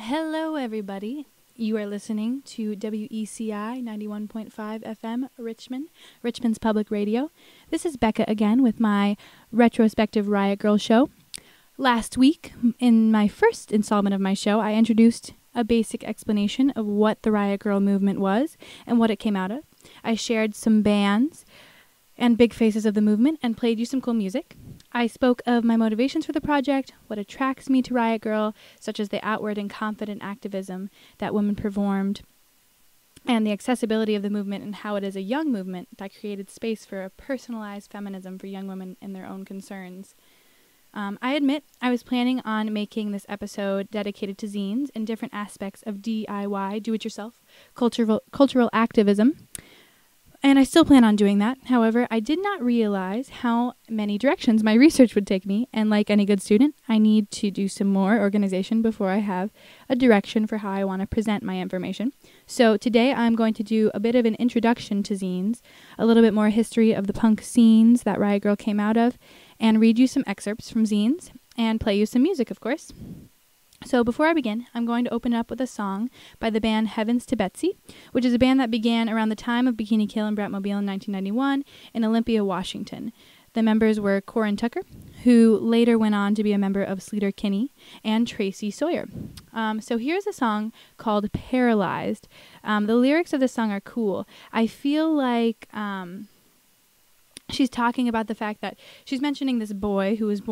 Hello, everybody. You are listening to WECI 91.5 FM Richmond, Richmond's Public Radio. This is Becca again with my Retrospective Riot Grrrl show. Last week, in my first installment of my show, I introduced a basic explanation of what the Riot Grrrl movement was and what it came out of. I shared some bands and big faces of the movement and played you some cool music. I spoke of my motivations for the project, what attracts me to Riot Grrrl, such as the outward and confident activism that women performed, and the accessibility of the movement and how it is a young movement that created space for a personalized feminism for young women and their own concerns. I admit I was planning on making this episode dedicated to zines and different aspects of DIY, do-it-yourself, cultural activism. And I still plan on doing that. However, I did not realize how many directions my research would take me. And like any good student, I need to do some more organization before I have a direction for how I want to present my information. So today I'm going to do a bit of an introduction to zines, a little bit more history of the punk scenes that Riot Grrrl came out of, and read you some excerpts from zines, and play you some music, of course. So before I begin, I'm going to open up with a song by the band Heavens to Betsy, which is a band that began around the time of Bikini Kill and Bratmobile in 1991 in Olympia, Washington. The members were Corin Tucker, who later went on to be a member of Sleater Kinney, and Tracy Sawyer. So here's a song called Paralyzed. The lyrics of this song are cool. I feel like she's talking about the fact that she's mentioning this boy who was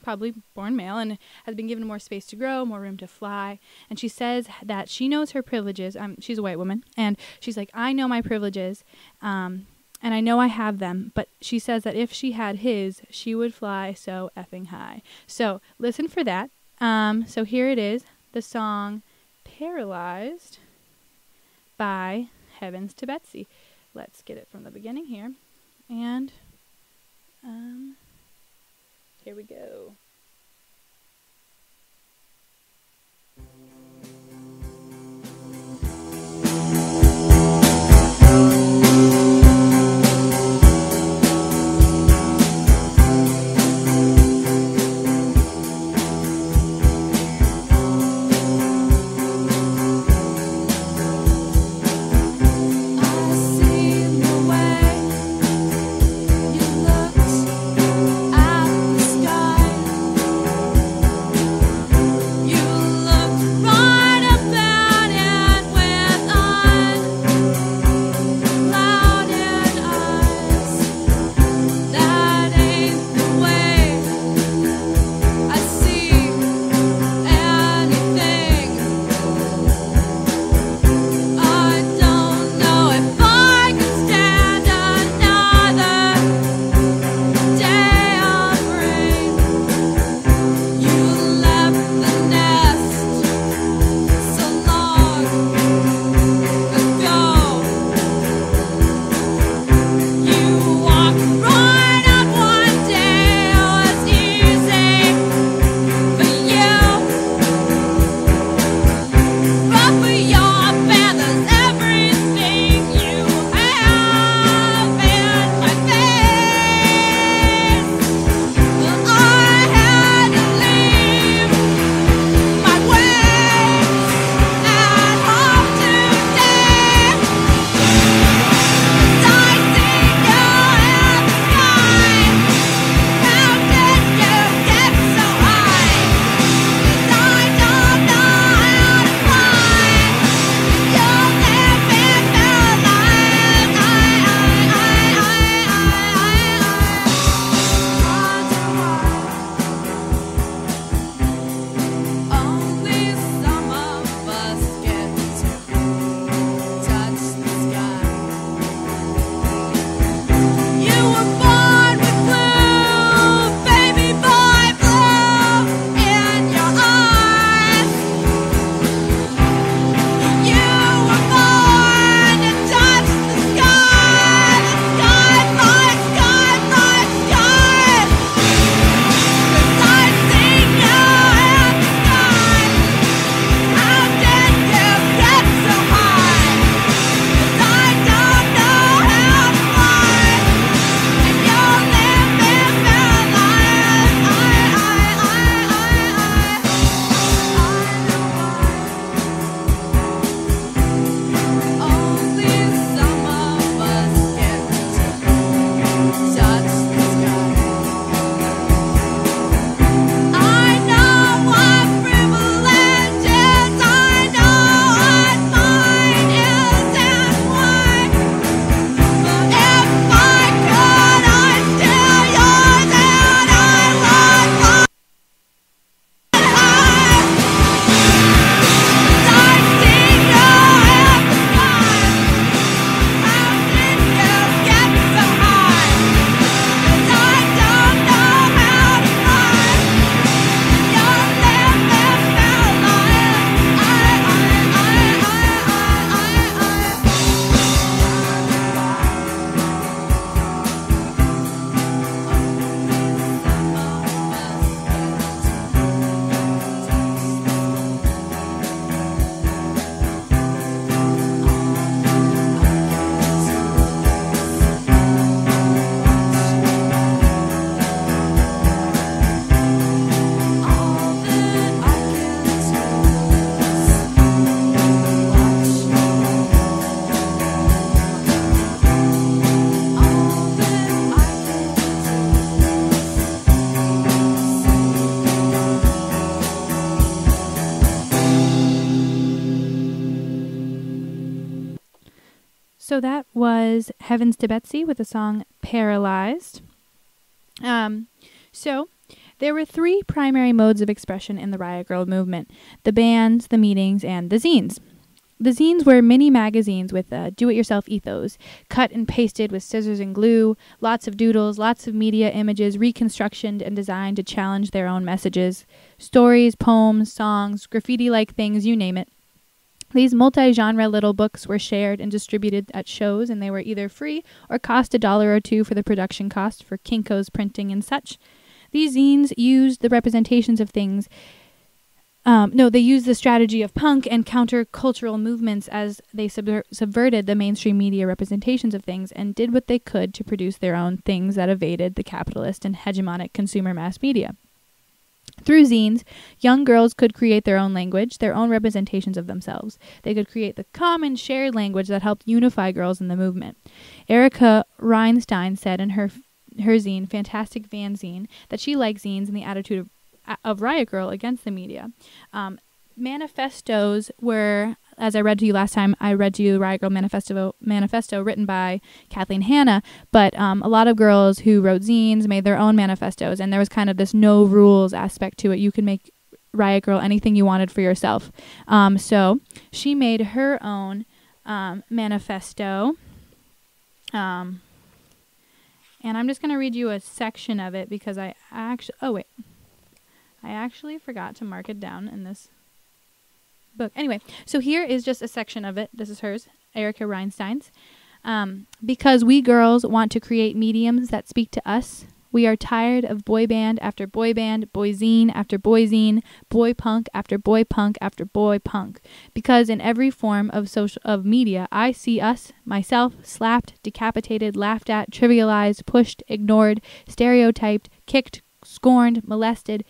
probably born male, and has been given more space to grow, more room to fly. And she says that she knows her privileges. She's a white woman, and she's like, I know my privileges, and I know I have them, but she says that if she had his, she would fly so effing high. So listen for that. So here it is, the song Paralyzed by Heavens to Betsy. Let's get it from the beginning here. And here we go. At the sky So that was Heavens to Betsy with the song Paralyzed. So there were 3 primary modes of expression in the Riot Grrrl movement: the bands, the meetings, and the zines. The zines were mini magazines with a do-it-yourself ethos, cut and pasted with scissors and glue, lots of doodles, lots of media images reconstructed and designed to challenge their own messages. Stories, poems, songs, graffiti-like things, you name it. These multi-genre little books were shared and distributed at shows, and they were either free or cost $1 or $2 for the production cost for Kinko's printing and such. These zines used the representations of things. They used the strategy of punk and countercultural movements as they subverted the mainstream media representations of things and did what they could to produce their own things that evaded the capitalist and hegemonic consumer mass media. Through zines, young girls could create their own language, their own representations of themselves. They could create the common shared language that helped unify girls in the movement. Erica Reinstein said in her zine, Fantastic Fanzine, that she liked zines and the attitude of Riot Grrrl against the media. Manifestos were, as I read to you last time, I read to you the Riot Grrrl manifesto written by Kathleen Hanna, but a lot of girls who wrote zines made their own manifestos, and there was kind of this no rules aspect to it. You could make Riot Grrrl anything you wanted for yourself. So she made her own manifesto, and I'm just going to read you a section of it because I actually forgot to mark it down in this book. Anyway, so here is just a section of it. This is hers, Erica Reinstein's. Because we girls want to create mediums that speak to us. We are tired of boy band after boy band, boy zine after boy zine, boy punk after boy punk after boy punk. Because in every form of media, I see us, myself, slapped, decapitated, laughed at, trivialized, pushed, ignored, stereotyped, kicked, scorned, molested,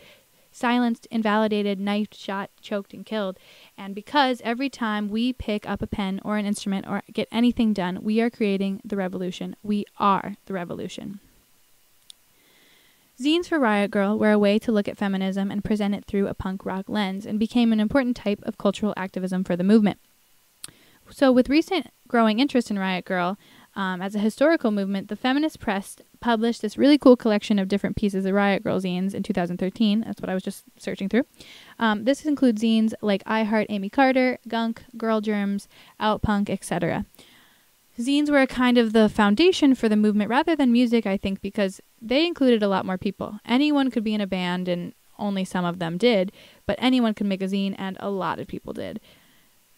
silenced, invalidated, knifed, shot, choked, and killed. And because every time we pick up a pen or an instrument or get anything done, we are creating the revolution. We are the revolution. Zines for Riot Grrrl were a way to look at feminism and present it through a punk rock lens and became an important type of cultural activism for the movement. So with recent growing interest in Riot Grrrl, as a historical movement, the feminist press published this really cool collection of different pieces of Riot Grrrl zines in 2013. That's what I was just searching through. This includes zines like I Heart Amy Carter, Gunk, Girl Germs, Outpunk, etc. Zines were a kind of the foundation for the movement rather than music, I think, because they included a lot more people. Anyone could be in a band, and only some of them did, but anyone could make a zine, and a lot of people did.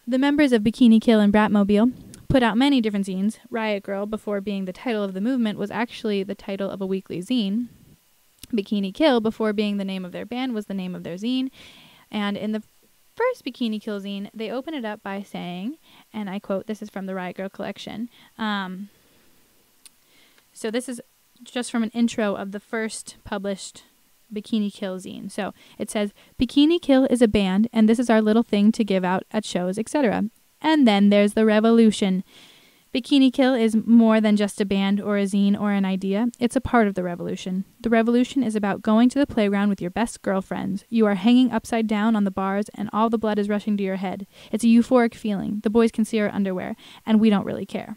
The members of Bikini Kill and Bratmobile put out many different zines. Riot Grrrl, before being the title of the movement, was actually the title of a weekly zine. Bikini Kill, before being the name of their band, was the name of their zine. And in the first Bikini Kill zine, they open it up by saying, and I quote, this is from the Riot Grrrl collection. So this is just from an intro of the first published Bikini Kill zine. So it says, Bikini Kill is a band, and this is our little thing to give out at shows, etc. And then there's the revolution. Bikini Kill is more than just a band or a zine or an idea. It's a part of the revolution. The revolution is about going to the playground with your best girlfriends. You are hanging upside down on the bars and all the blood is rushing to your head. It's a euphoric feeling. The boys can see our underwear, and we don't really care.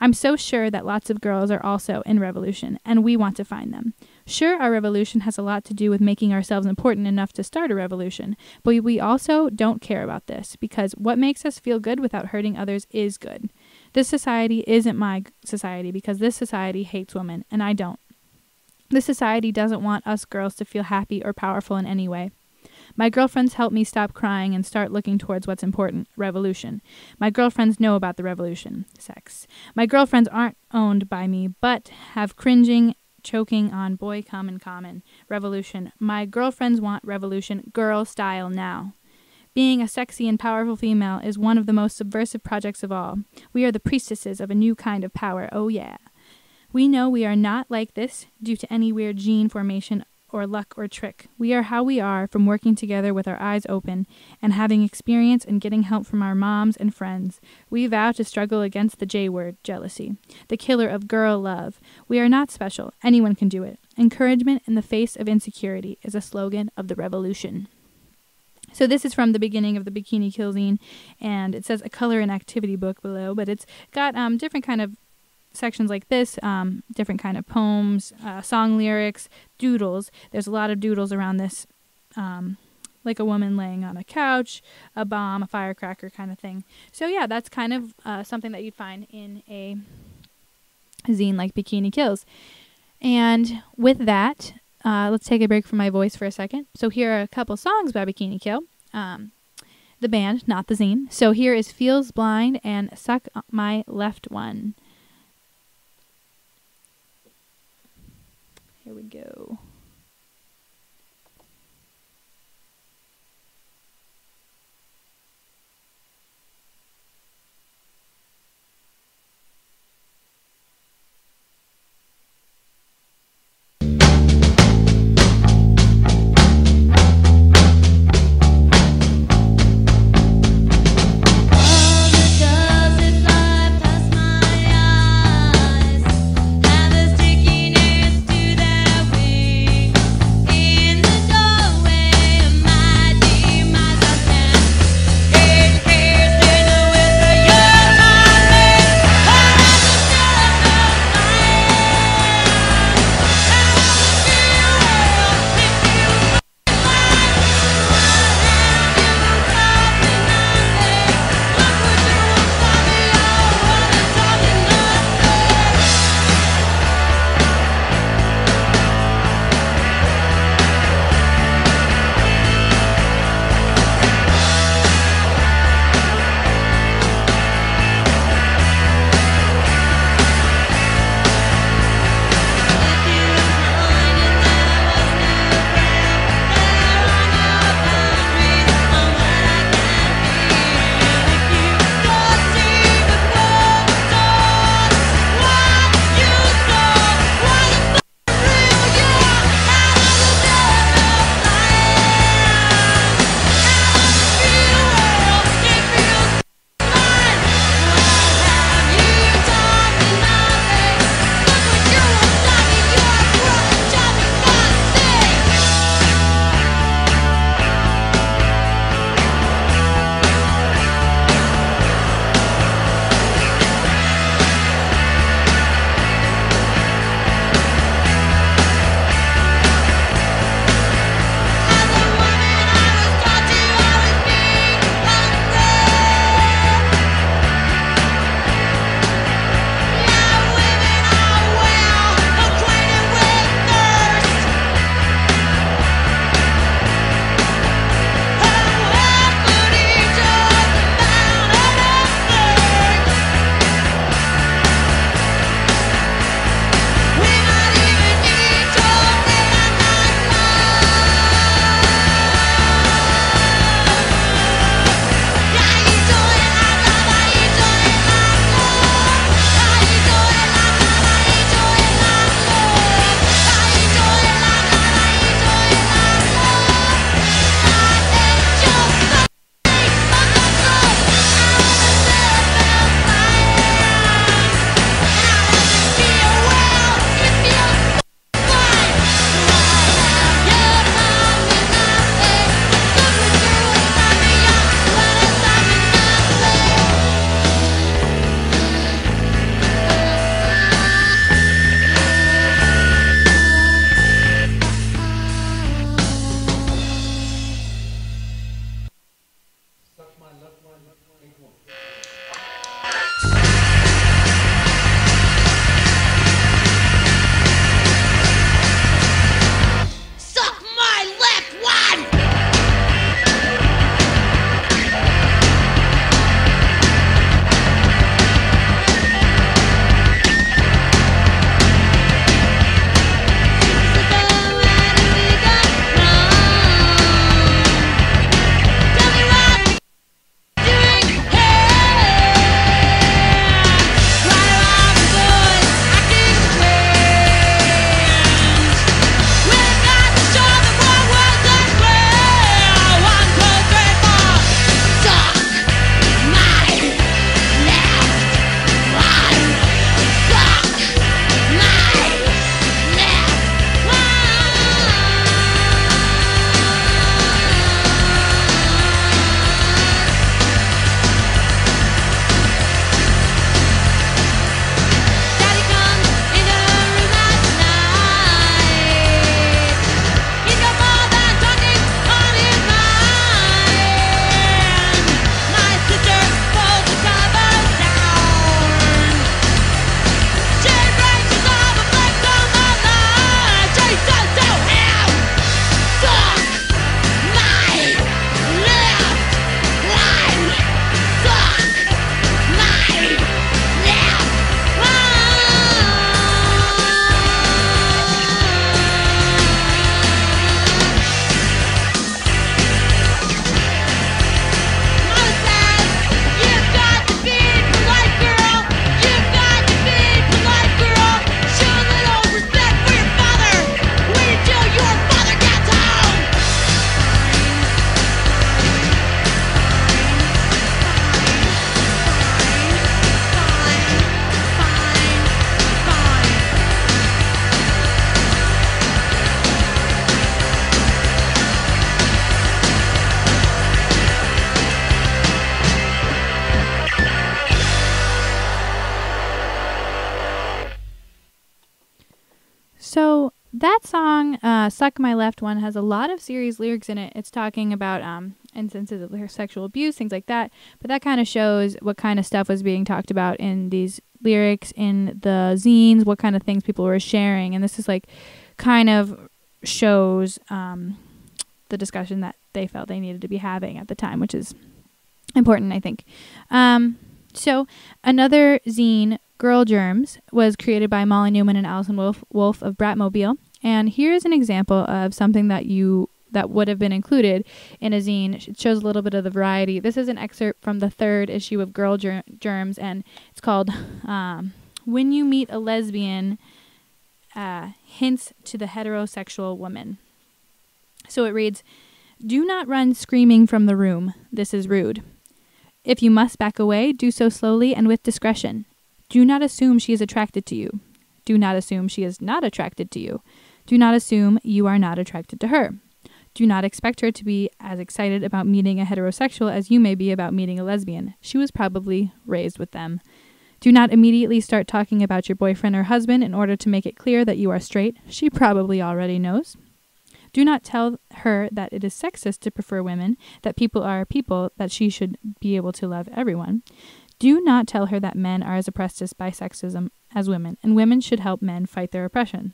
I'm so sure that lots of girls are also in revolution, and we want to find them. Sure, our revolution has a lot to do with making ourselves important enough to start a revolution, but we also don't care about this, because what makes us feel good without hurting others is good. This society isn't my society, because this society hates women, and I don't. This society doesn't want us girls to feel happy or powerful in any way. My girlfriends help me stop crying and start looking towards what's important, revolution. My girlfriends know about the revolution, sex. My girlfriends aren't owned by me, but have cringing, choking on boy common, revolution. My girlfriends want revolution, girl style now. Being a sexy and powerful female is one of the most subversive projects of all. We are the priestesses of a new kind of power, oh yeah. We know we are not like this due to any weird gene formation or luck or trick. We are how we are from working together with our eyes open and having experience and getting help from our moms and friends. We vow to struggle against the J word, jealousy, the killer of girl love. We are not special. Anyone can do it. Encouragement in the face of insecurity is a slogan of the revolution. So this is from the beginning of the Bikini Kill zine, and it says a color and activity book below, but it's got different kind of sections like this, different kind of poems, song lyrics, doodles. There's a lot of doodles around this, like a woman laying on a couch, a bomb, a firecracker kind of thing. So yeah, that's kind of something that you'd find in a zine like Bikini Kills. And with that, let's take a break from my voice for a second. So here are a couple songs by Bikini Kill, the band, not the zine. So here is Feels Blind and Suck My Left One. Here we go. that song, Suck My Left One, has a lot of serious lyrics in it. It's talking about instances of sexual abuse, things like that. But that kind of shows what kind of stuff was being talked about in these lyrics, in the zines, what kind of things people were sharing. And this is like kind of shows the discussion that they felt they needed to be having at the time, which is important, I think. So another zine, Girl Germs, was created by Molly Newman and Allison Wolf of Bratmobile. And here's an example of something that would have been included in a zine. It shows a little bit of the variety. This is an excerpt from the 3rd issue of Girl Germs, and it's called When You Meet a Lesbian, Hints to the Heterosexual Woman. So it reads, "Do not run screaming from the room. This is rude. If you must back away, do so slowly and with discretion. Do not assume she is attracted to you. Do not assume she is not attracted to you. Do not assume you are not attracted to her. Do not expect her to be as excited about meeting a heterosexual as you may be about meeting a lesbian. She was probably raised with them. Do not immediately start talking about your boyfriend or husband in order to make it clear that you are straight. She probably already knows. Do not tell her that it is sexist to prefer women, that people are people, that she should be able to love everyone. Do not tell her that men are as oppressed by sexism as women, and women should help men fight their oppression.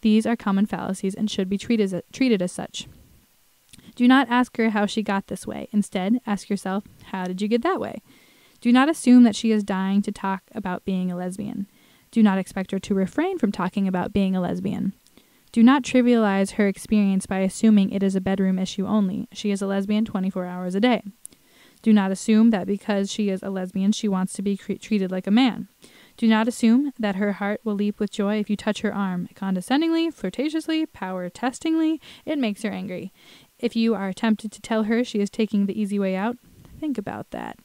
These are common fallacies and should be treated as such. Do not ask her how she got this way. Instead, ask yourself, how did you get that way? Do not assume that she is dying to talk about being a lesbian. Do not expect her to refrain from talking about being a lesbian. Do not trivialize her experience by assuming it is a bedroom issue only. She is a lesbian 24 hours a day. Do not assume that because she is a lesbian, she wants to be treated like a man. Do not assume that her heart will leap with joy if you touch her arm. Condescendingly, flirtatiously, power-testingly, it makes her angry. If you are tempted to tell her she is taking the easy way out, think about that. ...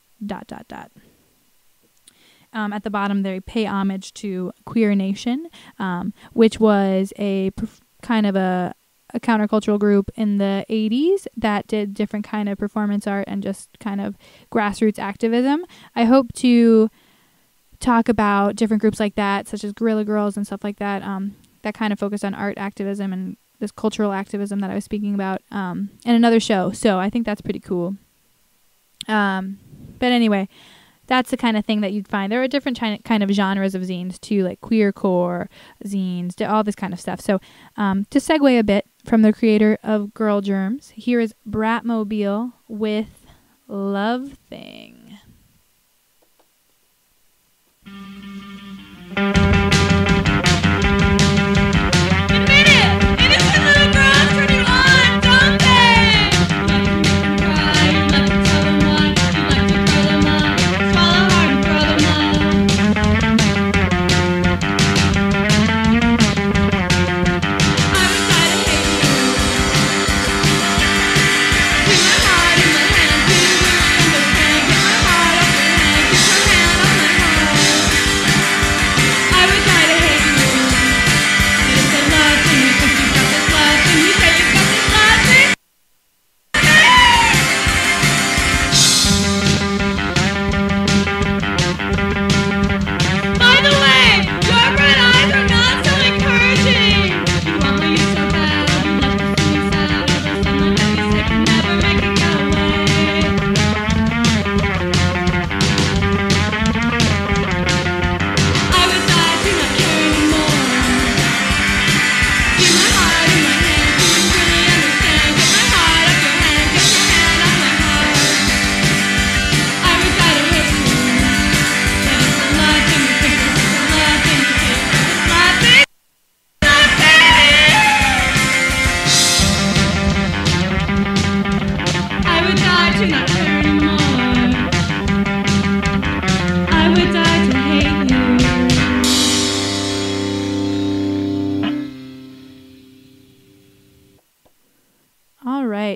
At the bottom, they pay homage to Queer Nation, which was a kind of a countercultural group in the 80s that did different kind of performance art and just kind of grassroots activism. I hope to talk about different groups like that, such as Guerrilla Girls and stuff like that, that kind of focused on art activism and this cultural activism that I was speaking about in another show. So I think that's pretty cool. But anyway, that's the kind of thing that you'd find. There are different kind of genres of zines too, like queercore zines, all this kind of stuff. So to segue a bit from the creator of Girl Germs, here is Bratmobile with Love Thing.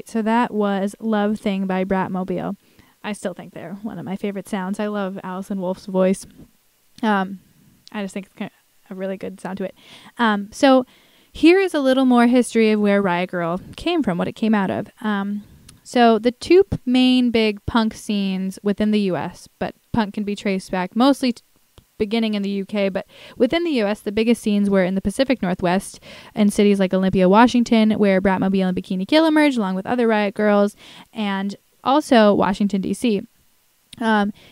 So that was Love Thing by Bratmobile. I still think they're one of my favorite sounds. I love Allison Wolf's voice. I just think it's kind of a really good sound to it. So here is a little more history of where Riot Grrrl came from, what it came out of. So the two main big punk scenes within the U.S., but punk can be traced back mostly beginning in the UK, but within the US, the biggest scenes were in the Pacific Northwest in cities like Olympia, Washington, where Bratmobile and Bikini Kill emerged along with other riot girls, and also Washington, D.C.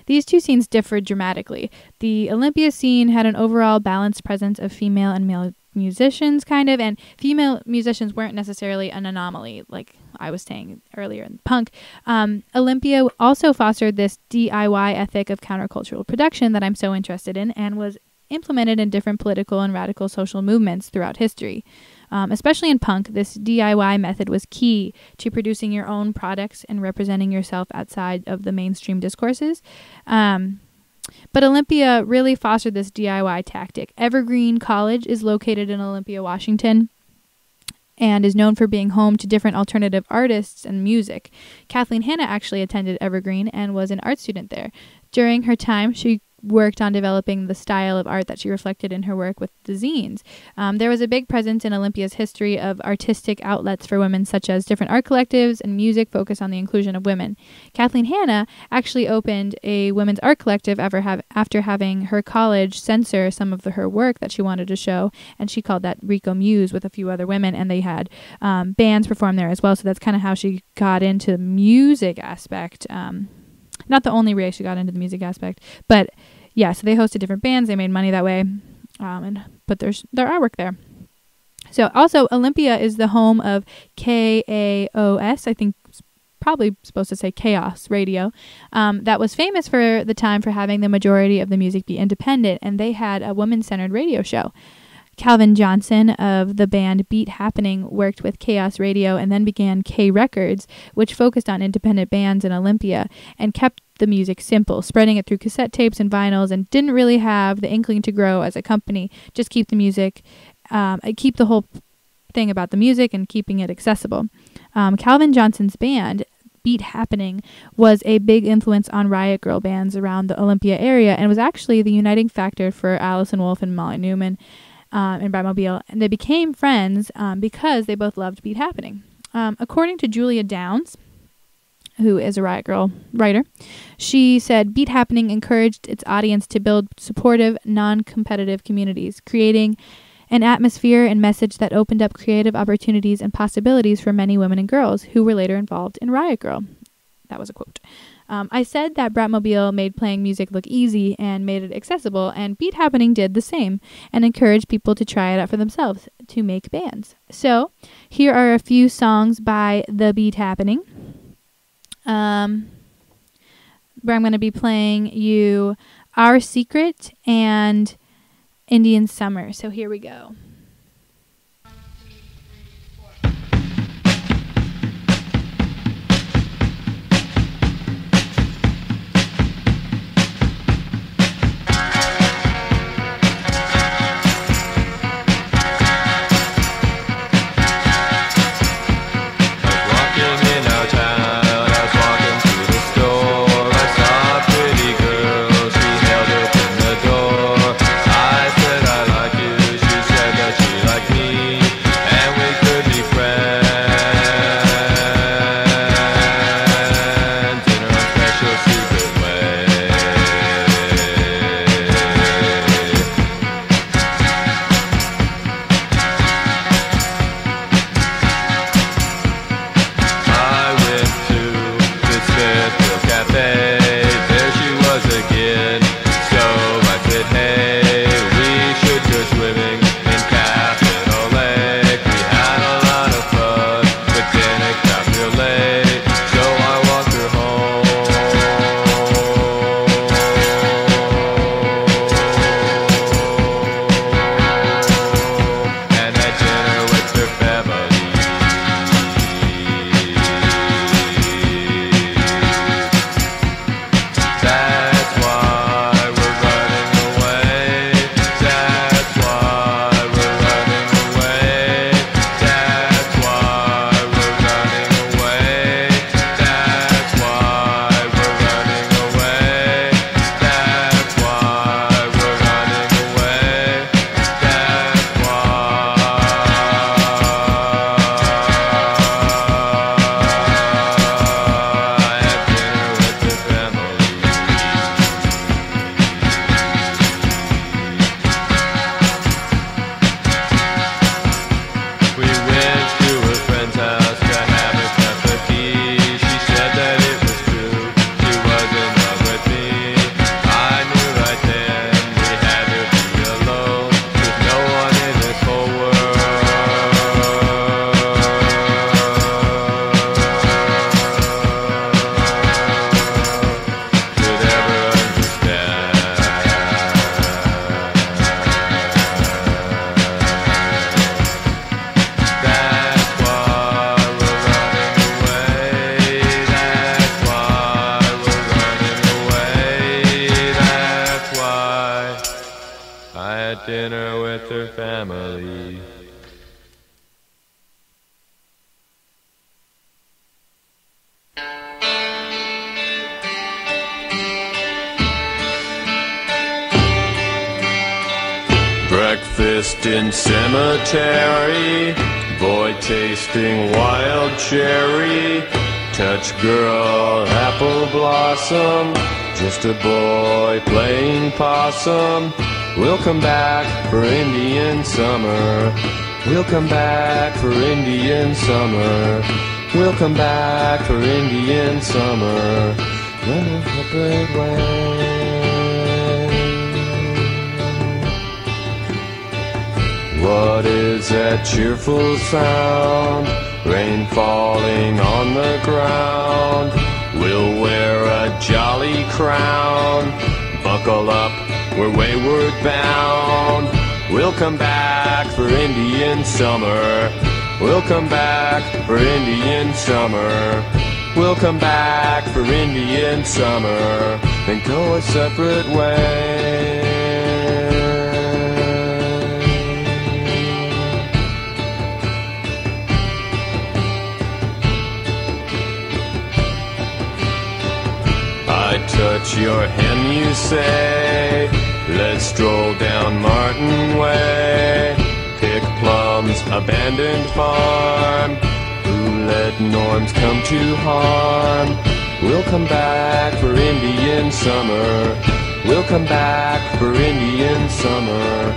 These two scenes differed dramatically. The Olympia scene had an overall balanced presence of female and male musicians, kind of, and female musicians weren't necessarily an anomaly, like I was saying earlier in punk. Olympia also fostered this DIY ethic of countercultural production that I'm so interested in, and was implemented in different political and radical social movements throughout history. Especially in punk, this DIY method was key to producing your own products and representing yourself outside of the mainstream discourses. But Olympia really fostered this DIY tactic. Evergreen College is located in Olympia, Washington, and is known for being home to different alternative artists and music. Kathleen Hanna actually attended Evergreen and was an art student there. During her time, she worked on developing the style of art that she reflected in her work with the Zines. There was a big presence in Olympia's history of artistic outlets for women, such as different art collectives and music focused on the inclusion of women. Kathleen Hanna actually opened a women's art collective after having her college censor some of her work that she wanted to show, and she called that Rico Muse with a few other women, and they had bands perform there as well, so that's kind of how she got into the music aspect. Not the only way she got into the music aspect, but yeah, so they hosted different bands, they made money that way, and put their artwork there. So also, Olympia is the home of KAOS, I think it's probably supposed to say Chaos Radio, that was famous for the time for having the majority of the music be independent, and they had a woman-centered radio show. Calvin Johnson of the band Beat Happening worked with Chaos Radio and then began K Records, which focused on independent bands in Olympia and kept the music simple, spreading it through cassette tapes and vinyls, and didn't really have the inkling to grow as a company, just keep the music, keep the whole thing about the music and keeping it accessible. Calvin Johnson's band, Beat Happening, was a big influence on riot girl bands around the Olympia area and was actually the uniting factor for Alison Wolfe and Molly Newman in Bratmobile, and they became friends because they both loved Beat Happening. According to Julia Downs, who is a riot girl writer, she said Beat Happening encouraged its audience to build supportive, non-competitive communities, creating an atmosphere and message that opened up creative opportunities and possibilities for many women and girls who were later involved in Riot Grrrl. That was a quote. I said that Bratmobile made playing music look easy and made it accessible, and Beat Happening did the same and encouraged people to try it out for themselves to make bands. So here are a few songs by the Beat Happening. Where I'm going to be playing you Our Secret and Indian Summer. So here we go. She held open the door. I said I like you. She said that at dinner with her family. Breakfast in cemetery, boy tasting wild cherry, touch girl apple blossom, just a boy playing possum. We'll come back for Indian summer, we'll come back for Indian summer, we'll come back for Indian summer, run a separate way. What is that cheerful sound? Rain falling on the ground. We'll wear a jolly crown. Buckle up, we're wayward bound. We'll come back for Indian summer. We'll come back for Indian summer. We'll come back for Indian summer, then go a separate way. I touch your hem, you say, let's stroll down Martin Way, pick plums, abandoned farm, who let norms come to harm. We'll come back for Indian summer, we'll come back for Indian summer,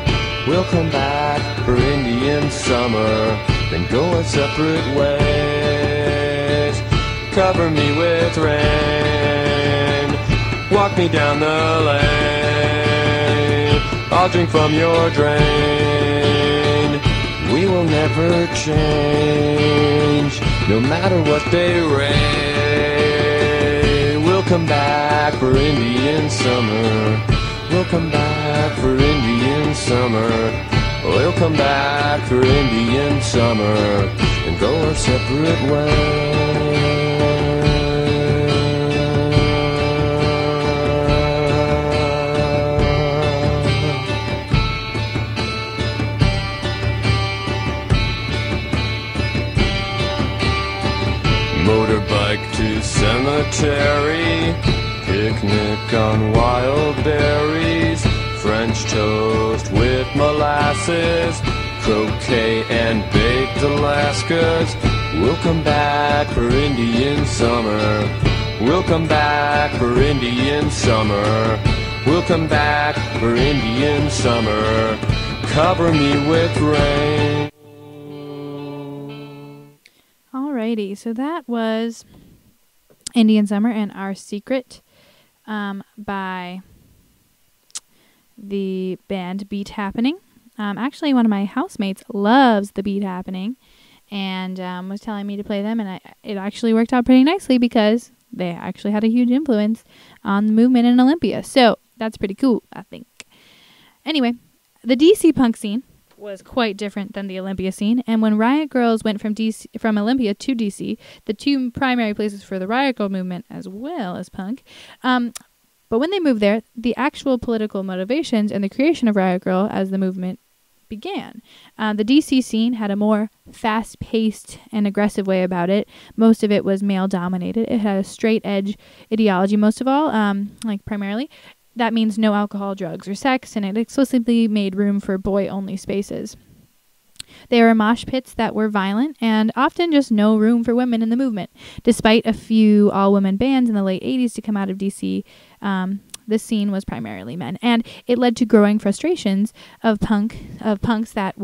we'll come back for Indian summer, then go our separate ways. Cover me with rain, walk me down the lane, I'll drink from your drain. We will never change, no matter what they rain. We'll come back for Indian summer, we'll come back for Indian summer, we'll come back for Indian summer, and go our separate ways. Motorbike to cemetery, picnic on wild berries, French toast with molasses, croquet and baked Alaskas. We'll come back for Indian summer, we'll come back for Indian summer, we'll come back for Indian summer, cover me with rain. Alrighty, so that was Indian Summer and Our Secret by the band Beat Happening. Actually, one of my housemates loves the Beat Happening and was telling me to play them, and it actually worked out pretty nicely because they actually had a huge influence on the movement in Olympia. So that's pretty cool, I think. Anyway, the DC punk scene was quite different than the Olympia scene, and when Riot Grrrls went from Olympia to DC, the two primary places for the Riot Grrrl movement as well as punk, but when they moved there, the actual political motivations and the creation of Riot Grrrl as the movement began. The DC scene had a more fast-paced and aggressive way about it. Most of it was male-dominated. It had a straight-edge ideology, most of all, primarily. That means no alcohol, drugs, or sex, and it explicitly made room for boy-only spaces. They were mosh pits that were violent and often just no room for women in the movement. Despite a few all-women bands in the late 80s to come out of DC, the scene was primarily men, and it led to growing frustrations of punks that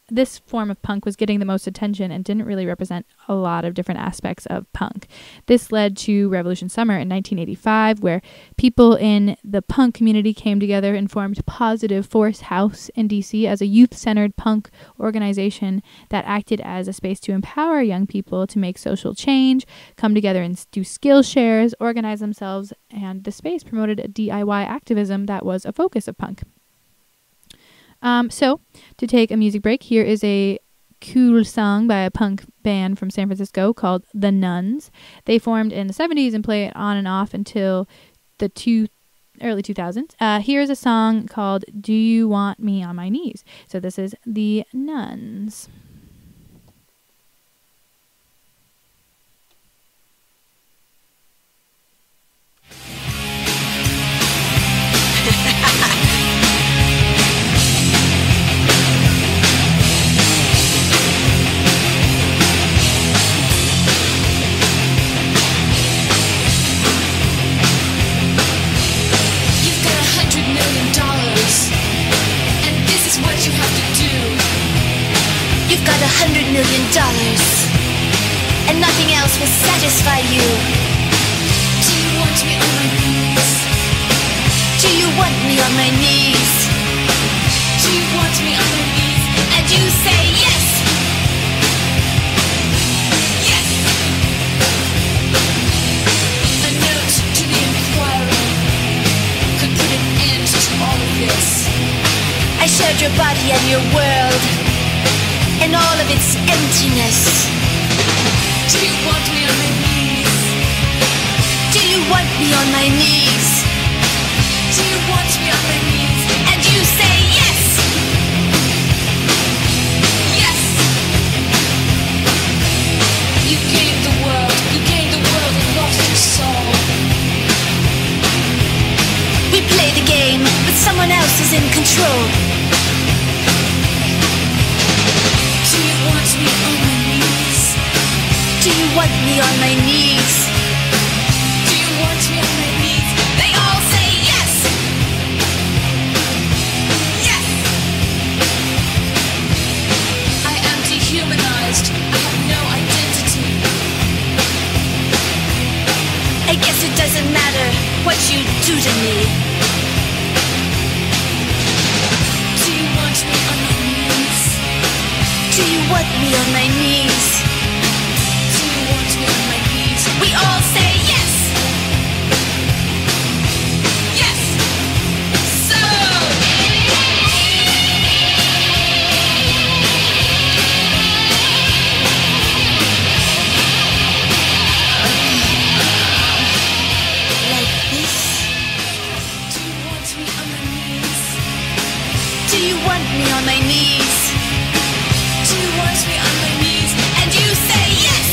this form of punk was getting the most attention and didn't really represent a lot of different aspects of punk. This led to Revolution Summer in 1985, where people in the punk community came together and formed Positive Force House in DC as a youth-centered punk organization that acted as a space to empower young people to make social change, come together and do skill shares, organize themselves, and the space promoted a DIY activism that was a focus of punk. So, to take a music break, here is a cool song by a punk band from San Francisco called The Nuns. They formed in the 70s and played on and off until the early 2000s. Here's a song called Do You Want Me on My Knees? So this is the Nuns. You've got $100 million, and nothing else will satisfy you. Do you want me on my knees? Do you want me on my knees? Do you want me on my knees? And you say yes! Yes! A note to the Inquirer could put an end to all of this. I shared your body and your world, and all of its emptiness. Do you want me on my knees? Do you want me on my knees? Do you want me on my knees? And you say yes! Yes! You gave the world and lost your soul. We play the game, but someone else is in control. Do you want me on my knees? Do you want me on my knees? Do you want me on my knees? They all say yes! Yes! I am dehumanized. I have no identity. I guess it doesn't matter what you do to me. Do you want me on my knees? Do you want me on my knees? Do you want me on my knees? We all say yes! Yes! So! Like this? Do you want me on my knees? Do you want me on my knees? Do you want me on my knees? And you say yes!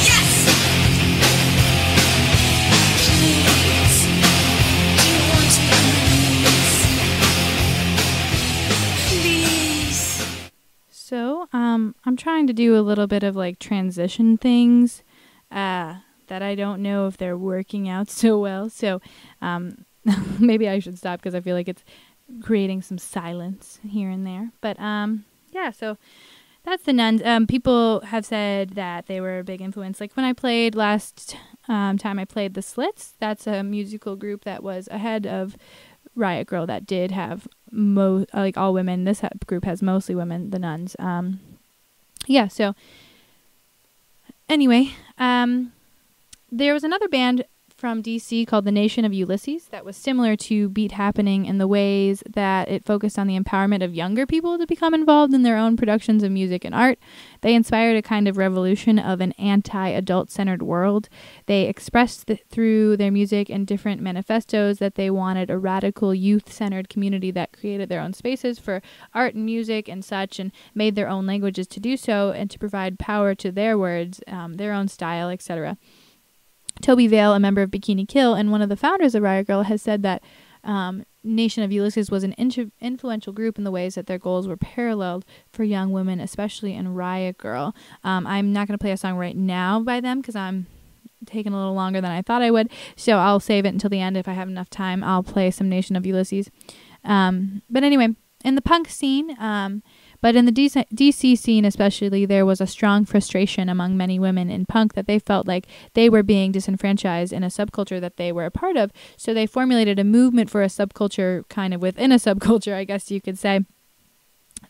Yes! Please. Do you want me on my knees? Please. So, I'm trying to do a little bit of like transition things that I don't know if they're working out so well. So, maybe I should stop because I feel like it's creating some silence here and there. But yeah, so that's the Nuns. People have said that they were a big influence. Like when I played last time I played the Slits, that's a musical group that was ahead of Riot Grrrl that did have like all women. This group has mostly women, the Nuns. Yeah, so anyway, there was another band from DC called the Nation of Ulysses that was similar to Beat Happening in the ways that it focused on the empowerment of younger people to become involved in their own productions of music and art. They inspired a kind of revolution of an anti-adult-centered world. They expressed through their music and different manifestos that they wanted a radical youth-centered community that created their own spaces for art and music and such, and made their own languages to do so and to provide power to their words, their own style, etc. Toby Vale, a member of Bikini Kill and one of the founders of Riot Grrrl, has said that Nation of Ulysses was an influential group in the ways that their goals were paralleled for young women, especially in Riot Grrrl. I'm not going to play a song right now by them because I'm taking a little longer than I thought I would, so I'll save it until the end. If I have enough time, I'll play some Nation of Ulysses. But anyway, in the punk scene, but in the DC scene especially, there was a strong frustration among many women in punk that they felt like they were being disenfranchised in a subculture that they were a part of. So they formulated a movement for a subculture kind of within a subculture, I guess you could say.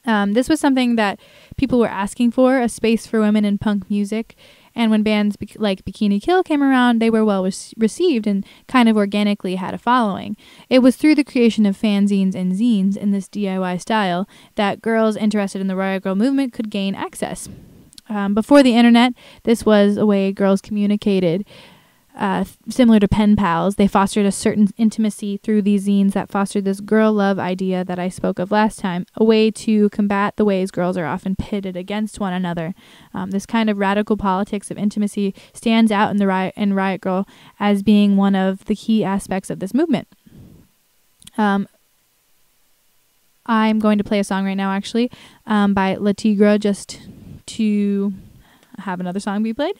This was something that people were asking for, a space for women in punk music. And when bands like Bikini Kill came around, they were well received and kind of organically had a following. It was through the creation of fanzines and zines in this DIY style that girls interested in the Riot Grrrl movement could gain access. Before the internet, this was a way girls communicated. similar to pen pals. They fostered a certain intimacy through these zines that fostered this girl love idea that I spoke of last time, a way to combat the ways girls are often pitted against one another. This kind of radical politics of intimacy stands out in Riot Grrrl as being one of the key aspects of this movement. I'm going to play a song right now, actually, by La Tigre, just to have another song be played.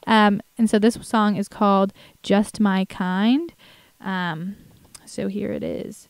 And so this song is called Just My Kind. So here it is.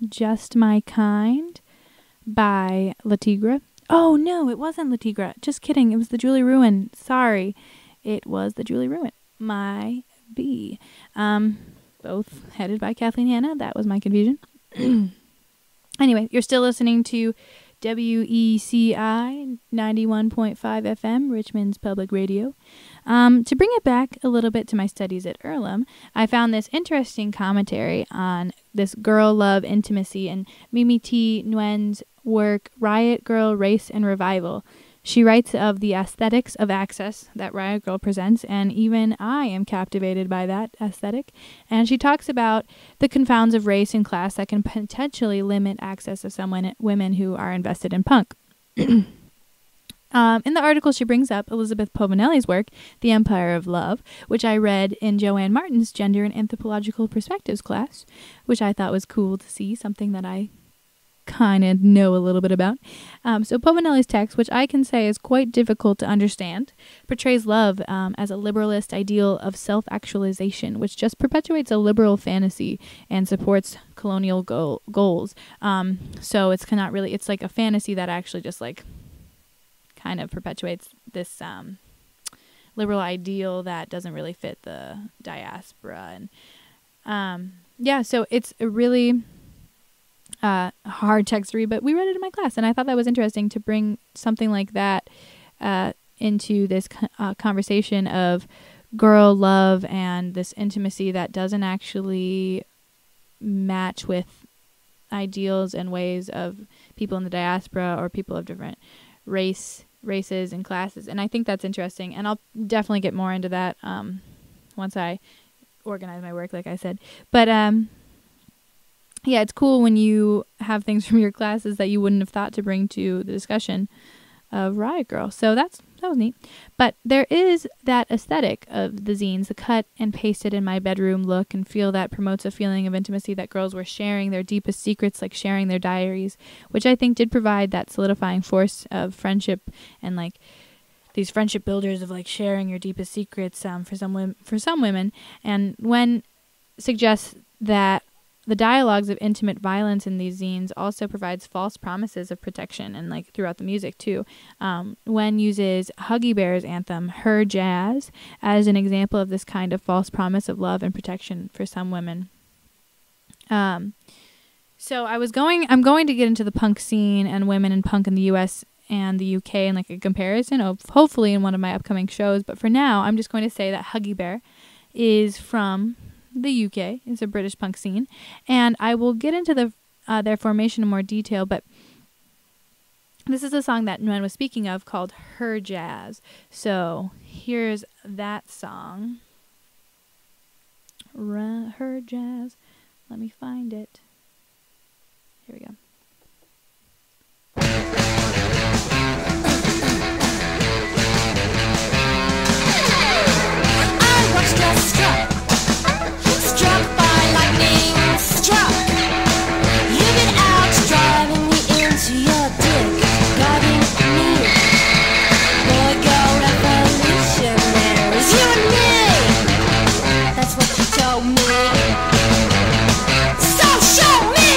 Just My Kind by La Tigre. Oh, no, it wasn't La Tigre. Just kidding. It was the Julie Ruin. Sorry. It was the Julie Ruin. My B. Both headed by Kathleen Hanna. That was my confusion. Anyway, you're still listening to WECI 91.5 FM, Richmond's Public Radio. To bring it back a little bit to my studies at Earlham, I found this interesting commentary on this girl love intimacy in Mimi T. Nguyen's work, Riot Grrrl, Race and Revival. She writes of the aesthetics of access that Riot Grrrl presents, and even I am captivated by that aesthetic. And she talks about the confounds of race and class that can potentially limit access of women who are invested in punk. In the article, she brings up Elizabeth Povinelli's work, The Empire of Love, which I read in Joanne Martin's Gender and Anthropological Perspectives class, which I thought was cool to see, something that I kind of know a little bit about. So Povinelli's text, which I can say is quite difficult to understand, portrays love as a liberalist ideal of self-actualization, which just perpetuates a liberal fantasy and supports colonial goals. So it's not really, it's like a fantasy that actually just like kind of perpetuates this liberal ideal that doesn't really fit the diaspora. And so it's a really hard text to read, but we read it in my class, and I thought that was interesting to bring something like that into this conversation of girl love and this intimacy that doesn't actually match with ideals and ways of people in the diaspora or people of different races and classes. And I think that's interesting, and I'll definitely get more into that once I organize my work, like I said. But yeah, it's cool when you have things from your classes that you wouldn't have thought to bring to the discussion of Riot Grrrl. So that was neat. But there is that aesthetic of the zines, the cut and pasted in my bedroom look and feel that promotes a feeling of intimacy, that girls were sharing their deepest secrets, like sharing their diaries, which I think did provide that solidifying force of friendship and like these friendship builders of like sharing your deepest secrets for some women. And when suggests that the dialogues of intimate violence in these zines also provides false promises of protection, and like throughout the music too. When uses Huggy Bear's anthem "Her Jazz" as an example of this kind of false promise of love and protection for some women. So I'm going to get into the punk scene and women in punk in the U.S. and the UK in like a comparison of hopefully in one of my upcoming shows. But for now, I'm just going to say that Huggy Bear is from the UK. It's a British punk scene, and I will get into their formation in more detail, but this is a song that Nguyen was speaking of called Her Jazz. So here's that song. Her Jazz. Let me find it. Here we go. I watched us struck by lightning struck. You've been out driving me into your dick, guiding me. Boy, girl, revolutionaries, you and me. That's what you told me. So show me.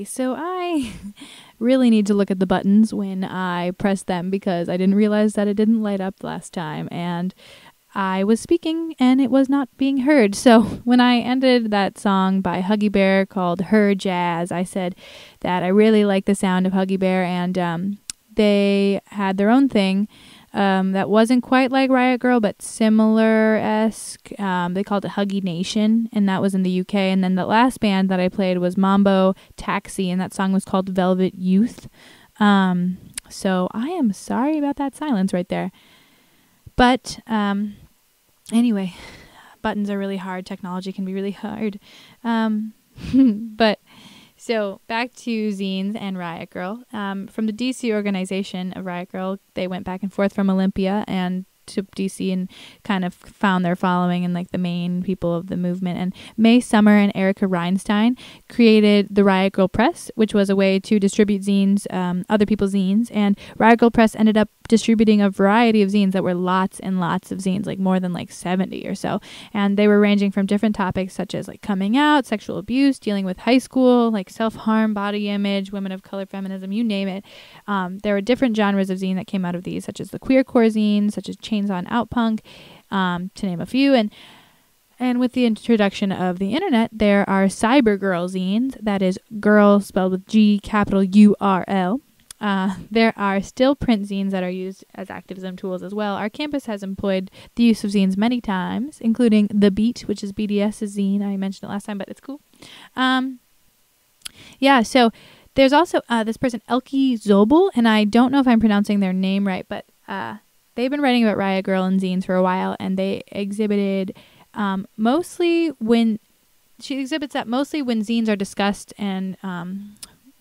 Okay, so I really need to look at the buttons when I press them because I didn't realize that it didn't light up last time, and I was speaking and it was not being heard. So when I ended that song by Huggy Bear called Her Jazz, I said that I really like the sound of Huggy Bear, and they had their own thing that wasn't quite like Riot Grrrl, but similar-esque. They called it Huggy Nation, and that was in the UK. And then the last band that I played was Mambo Taxi, and that song was called Velvet Youth. So I am sorry about that silence right there. But anyway, buttons are really hard. Technology can be really hard. But so back to Zines and Riot Grrrl. From the DC organization of Riot Grrrl, they went back and forth from Olympia and to DC and kind of found their following and like the main people of the movement. And May Summer and Erica Reinstein created the Riot Grrrl Press, which was a way to distribute zines, other people's zines. And Riot Grrrl Press ended up distributing a variety of zines that were lots and lots of zines, like more than like 70 or so. And they were ranging from different topics such as like coming out, sexual abuse, dealing with high school, like self-harm, body image, women of color, feminism, you name it. There were different genres of zine that came out of these, such as the queercore zine, such as Chainsaw Out Punk, to name a few. And with the introduction of the internet, there are cyber girl zines, that is girl spelled with GURL. There are still print zines that are used as activism tools as well. Our campus has employed the use of zines many times, including The Beat, which is BDS's zine. I mentioned it last time, but it's cool. Yeah, so there's also this person, Elke Zobel, and I don't know if I'm pronouncing their name right, but they've been writing about Riot Grrrl and zines for a while, and they exhibited mostly when zines are discussed and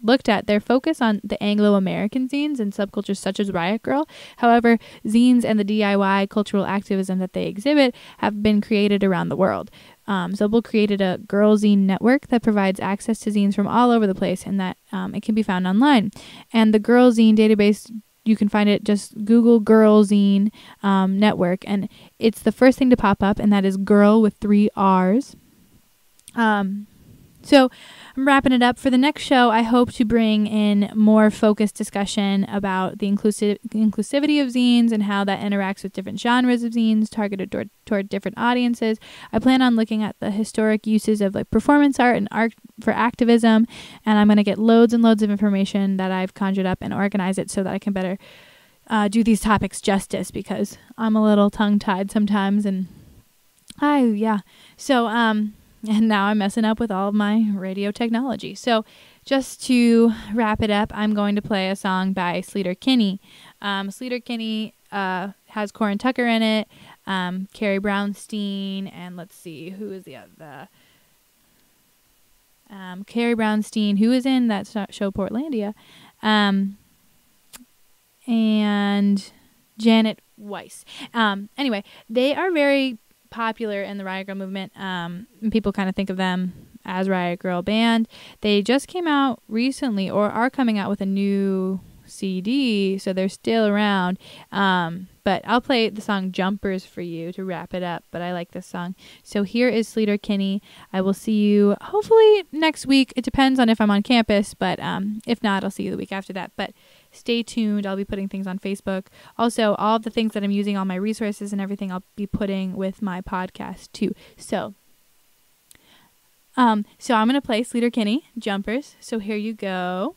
looked at, their focus on the Anglo-American zines and subcultures such as Riot Grrrl. However, zines and the DIY cultural activism that they exhibit have been created around the world. Zobel created a girl zine network that provides access to zines from all over the place, and that it can be found online. And the girl zine database, you can find it, just Google Girl Zine Network, and it's the first thing to pop up, and that is girl with 3 R's. So I'm wrapping it up. For the next show, I hope to bring in more focused discussion about the inclusivity of zines and how that interacts with different genres of zines targeted toward different audiences. I plan on looking at the historic uses of like performance art and art for activism, and I'm going to get loads and loads of information that I've conjured up and organize it so that I can better do these topics justice, because I'm a little tongue-tied sometimes, and and now I'm messing up with all of my radio technology. So just to wrap it up, I'm going to play a song by Sleater Kinney. Sleater Kinney has Corin Tucker in it, Carrie Brownstein, and let's see, who is the other? Carrie Brownstein, who is in that show Portlandia, and Janet Weiss. Anyway, they are very popular in the Riot Grrrl movement. And people kind of think of them as Riot Grrrl band. They just came out recently, or are coming out with a new CD, so they're still around. But I'll play the song Jumpers for you to wrap it up, but I like this song. So here is Sleater Kinney. I will see you hopefully next week. It depends on if I'm on campus, but if not, I'll see you the week after that. But stay tuned. I'll be putting things on Facebook. Also, all of the things that I'm using, all my resources and everything, I'll be putting with my podcast too. So I'm going to play Sleater Kinney, Jumpers. So here you go.